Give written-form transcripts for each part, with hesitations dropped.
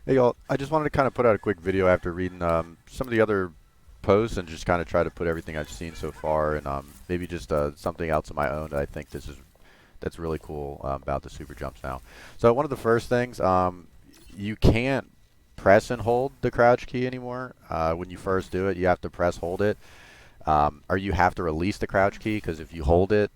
Hey y'all, I just wanted to kind of put out a quick video after reading some of the other posts and just kind of try to put everything I've seen so far and maybe just something else of my own that I think that's really cool about the super jumps now. So one of the first things, you can't press and hold the crouch key anymore. When you first do it, you have to press hold it, or you have to release the crouch key because if you hold it,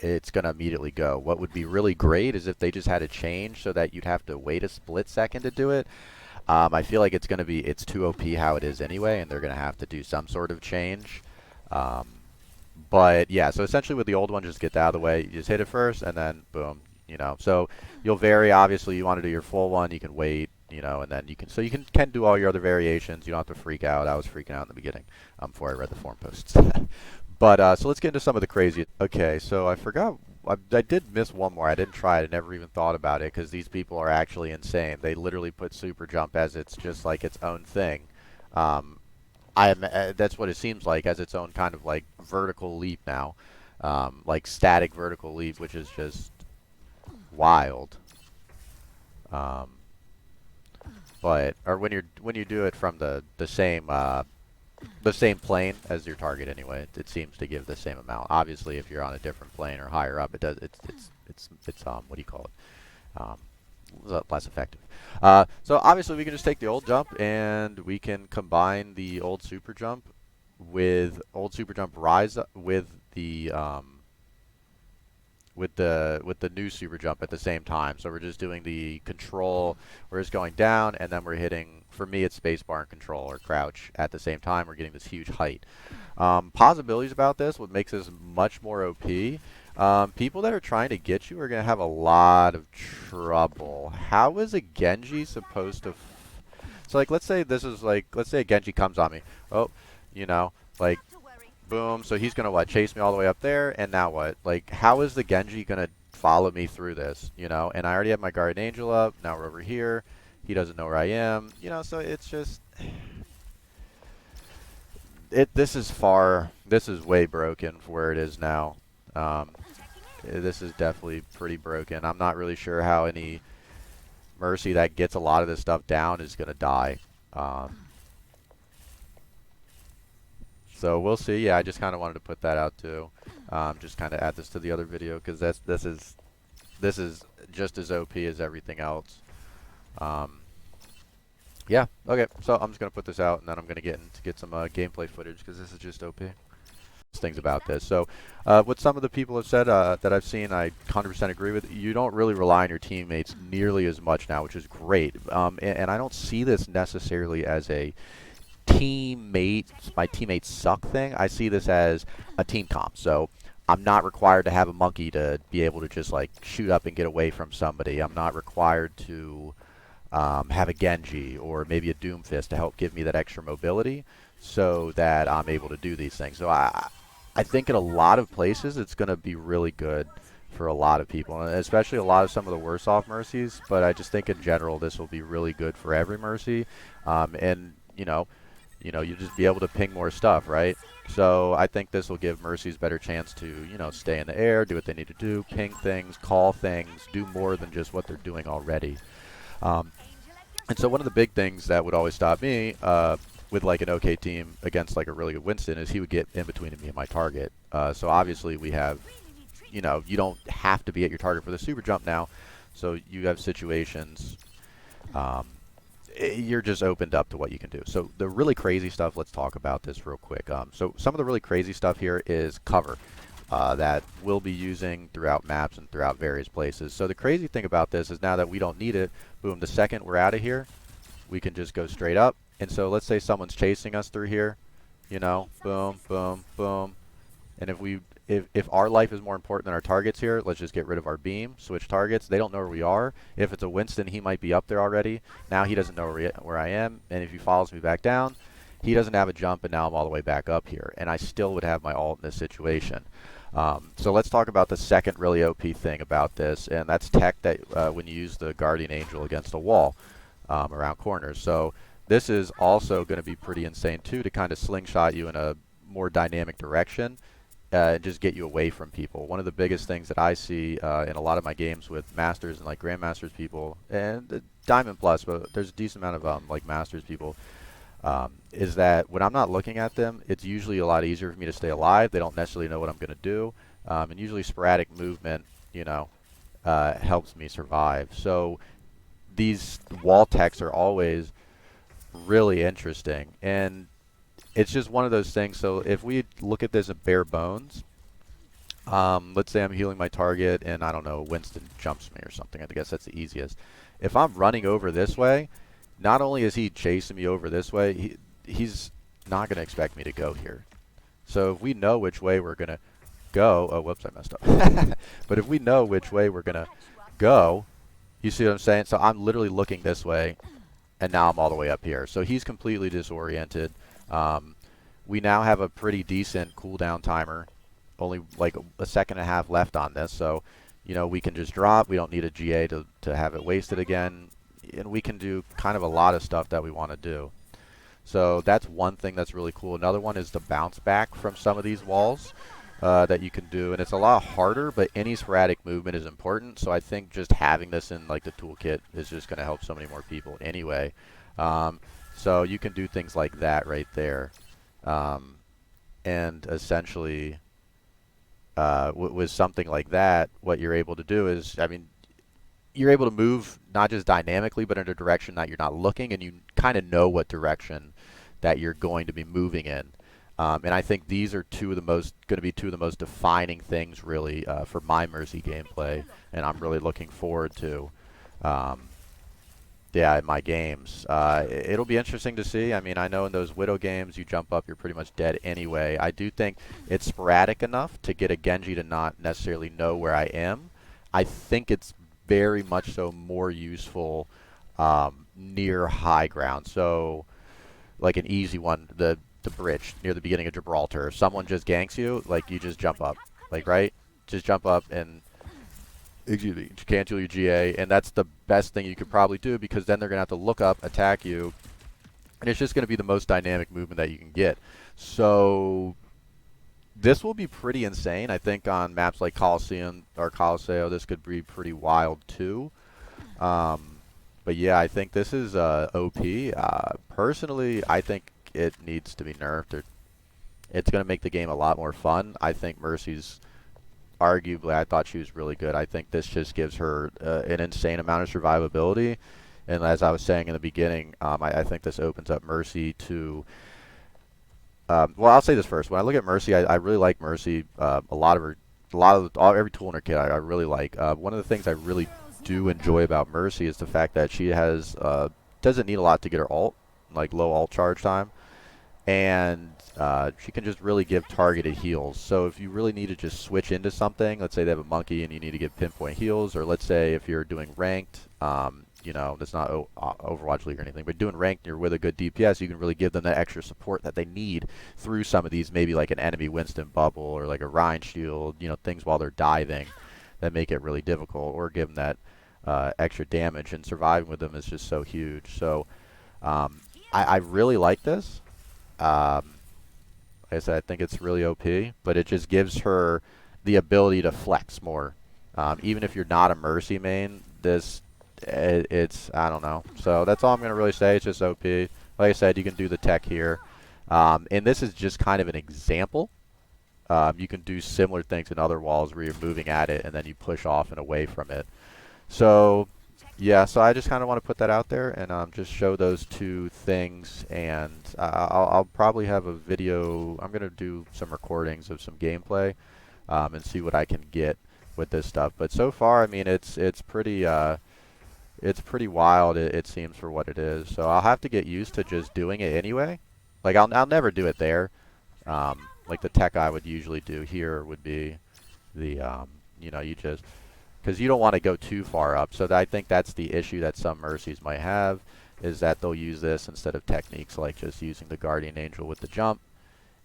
it's going to immediately go. What would be really great is if they just had a change so that you'd have to wait a split second to do it. I feel like it's too OP how it is anyway, and they're going to have to do some sort of change. Um, but yeah, so essentially with the old one, just get out of the way. You just hit it first, and then boom, So you'll vary. Obviously, you want to do your full one, you can wait, and then you can do all your other variations. You don't have to freak out. I was freaking out in the beginning before I read the forum posts. But so let's get into some of the crazy. Okay, so I forgot. I did miss one more. I didn't try it. I never even thought about it because these people are actually insane. They literally put super jump as it's just like its own thing. Um, that's what it seems like as its own kind of like vertical leap now, like static vertical leap, which is just wild. Um, but or when you do it from the same plane as your target anyway. It seems to give the same amount. Obviously, if you're on a different plane or higher up, it does. It's what do you call it? Less effective. So obviously, we can just take the old jump and we can combine the old super jump with old super jump rise with the new super jump at the same time. So we're just doing the control. We're just going down, and then we're hitting. For me, it's spacebar and control or crouch at the same time. We're getting this huge height. Possibilities about this, what makes this much more OP. People that are trying to get you are going to have a lot of trouble. How is a Genji supposed to? So like, let's say a Genji comes on me. Oh, like boom. So he's gonna what? Chase me all the way up there, and now what? Like, how is the Genji gonna follow me through this? And I already have my Guardian Angel up. Now we're over here. He doesn't know where I am. So it's just it. This is way broken for where it is now. This is definitely pretty broken. I'm not really sure how any Mercy that gets a lot of this stuff down is gonna die. Um, So we'll see. Yeah, I just kind of wanted to put that out too. Just kind of add this to the other video because this is just as OP as everything else. Um, yeah. Okay. So I'm just gonna put this out and then I'm gonna get some gameplay footage because this is just OP. Things about this. So what some of the people have said that I've seen, I 100% agree with. You don't really rely on your teammates nearly as much now, which is great. And I don't see this necessarily as a my teammates suck thing. I see this as a team comp. So I'm not required to have a monkey to be able to just like shoot up and get away from somebody. I'm not required to have a Genji or maybe a Doomfist to help give me that extra mobility so that I'm able to do these things. So I think in a lot of places it's going to be really good for a lot of people, and especially a lot of some of the worse off Mercies. But I just think in general this will be really good for every Mercy. And you just be able to ping more stuff, right? So I think this will give Mercy's better chance to, stay in the air, do what they need to do, ping things, call things, do more than just what they're doing already. And so one of the big things that would always stop me with like an OK team against like a really good Winston is he would get in between me and my target. So obviously we have, you don't have to be at your target for the super jump now. So you have situations. You're just opened up to what you can do. So the really crazy stuff, let's talk about this real quick. So some of the really crazy stuff here is cover that we'll be using throughout maps and throughout various places. So the crazy thing about this is now that we don't need it, boom, the second we're out of here, we can just go straight up. And so let's say someone's chasing us through here, boom, boom, boom. And if our life is more important than our targets here, let's just get rid of our beam, switch targets. They don't know where we are. If it's a Winston, he might be up there already. Now he doesn't know where I am, and if he follows me back down, he doesn't have a jump, and now I'm all the way back up here. And I still would have my ult in this situation. So let's talk about the second really OP thing about this, and that's tech that when you use the Guardian Angel against a wall around corners. So this is also going to be pretty insane too to kind of slingshot you in a more dynamic direction. just get you away from people. One of the biggest things that I see in a lot of my games with Masters and like Grandmasters people, and Diamond Plus, but there's a decent amount of like Masters people, is that when I'm not looking at them, it's usually a lot easier for me to stay alive. They don't necessarily know what I'm going to do, and usually sporadic movement, you know, helps me survive. So these wall techs are always really interesting, and it's just one of those things. So if we look at this at bare bones, let's say I'm healing my target and I don't know, Winston jumps me or something. I guess that's the easiest. If I'm running over this way, not only is he chasing me over this way, he's not going to expect me to go here. So if we know which way we're going to go, oh whoops, I messed up. But if we know which way we're going to go, you see what I'm saying? So I'm literally looking this way, and now I'm all the way up here. So he's completely disoriented. We now have a pretty decent cooldown timer, only like a second and a half left on this. So, you know, we can just drop. We don't need a GA to have it wasted again. And we can do kind of a lot of stuff that we want to do. So that's one thing that's really cool. Another one is the bounce back from some of these walls that you can do. And it's a lot harder, but any sporadic movement is important. So I think just having this in like the toolkit is just going to help so many more people anyway. So you can do things like that right there. And essentially, with something like that, what you're able to do is, I mean, you're able to move not just dynamically, but in a direction that you're not looking, and you kind of know what direction that you're going to be moving in. And I think these are going to be two of the most defining things, really, for my Mercy gameplay, and I'm really looking forward to. Yeah, in my games. It'll be interesting to see. I mean, I know in those Widow games, you jump up, you're pretty much dead anyway. I do think it's sporadic enough to get a Genji to not necessarily know where I am. I think it's very much so more useful near high ground. So, like an easy one, the bridge near the beginning of Gibraltar. If someone just ganks you, like, you just jump up. Like, right? Just jump up and cancel your GA, and that's the best thing you could probably do, because then they're going to have to look up, attack you, and it's just going to be the most dynamic movement that you can get. So this will be pretty insane. I think on maps like Coliseum or Coliseo, this could be pretty wild too. But yeah, I think this is OP. Personally, I think it needs to be nerfed. It's going to make the game a lot more fun. I think Mercy's arguably, I thought she was really good. I think this just gives her an insane amount of survivability. And as I was saying in the beginning, I think this opens up Mercy to... well, I'll say this first. When I look at Mercy, I really like Mercy. Every tool in her kit I really like. One of the things I really do enjoy about Mercy is the fact that she has doesn't need a lot to get her ult, like low ult charge time. And she can just really give targeted heals. So if you really need to just switch into something, let's say they have a monkey and you need to give pinpoint heals, or let's say if you're doing ranked, you know, that's not Overwatch League or anything, but doing ranked, you're with a good DPS, you can really give them that extra support that they need through some of these, maybe like an enemy Winston bubble or like a Rhine shield, you know, things while they're diving that make it really difficult, or give them that extra damage, and surviving with them is just so huge. So I really like this. Like I said, I think it's really OP, but it just gives her the ability to flex more. Even if you're not a Mercy main, it's I don't know. So that's all I'm going to really say. It's just OP. Like I said, you can do the tech here. And this is just kind of an example. You can do similar things in other walls where you're moving at it and then you push off and away from it. So yeah, so I just kind of want to put that out there and just show those two things, and I'll probably have a video. I'm going to do some recordings of some gameplay and see what I can get with this stuff. But so far, I mean, it's pretty wild, it seems, for what it is. So I'll have to get used to just doing it anyway. Like, I'll never do it there. Like the tech I would usually do here would be the, you know, you just... because you don't want to go too far up. So I think that's the issue that some Mercies might have, is that they'll use this instead of techniques like just using the Guardian Angel with the jump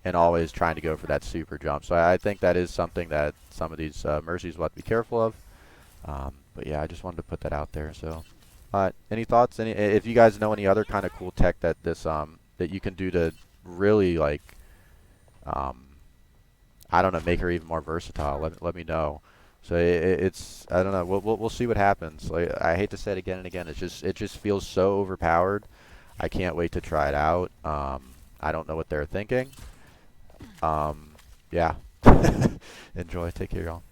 and always trying to go for that super jump. So I think that is something that some of these Mercies will have to be careful of. But yeah, I just wanted to put that out there. So any thoughts? If you guys know any other kind of cool tech that this that you can do to really, like, I I don't know, make her even more versatile. Let me know. So it's I don't know. We'll see what happens. Like I hate to say it again and again. It just feels so overpowered. I can't wait to try it out. I don't know what they're thinking. Yeah. Enjoy. Take care, y'all.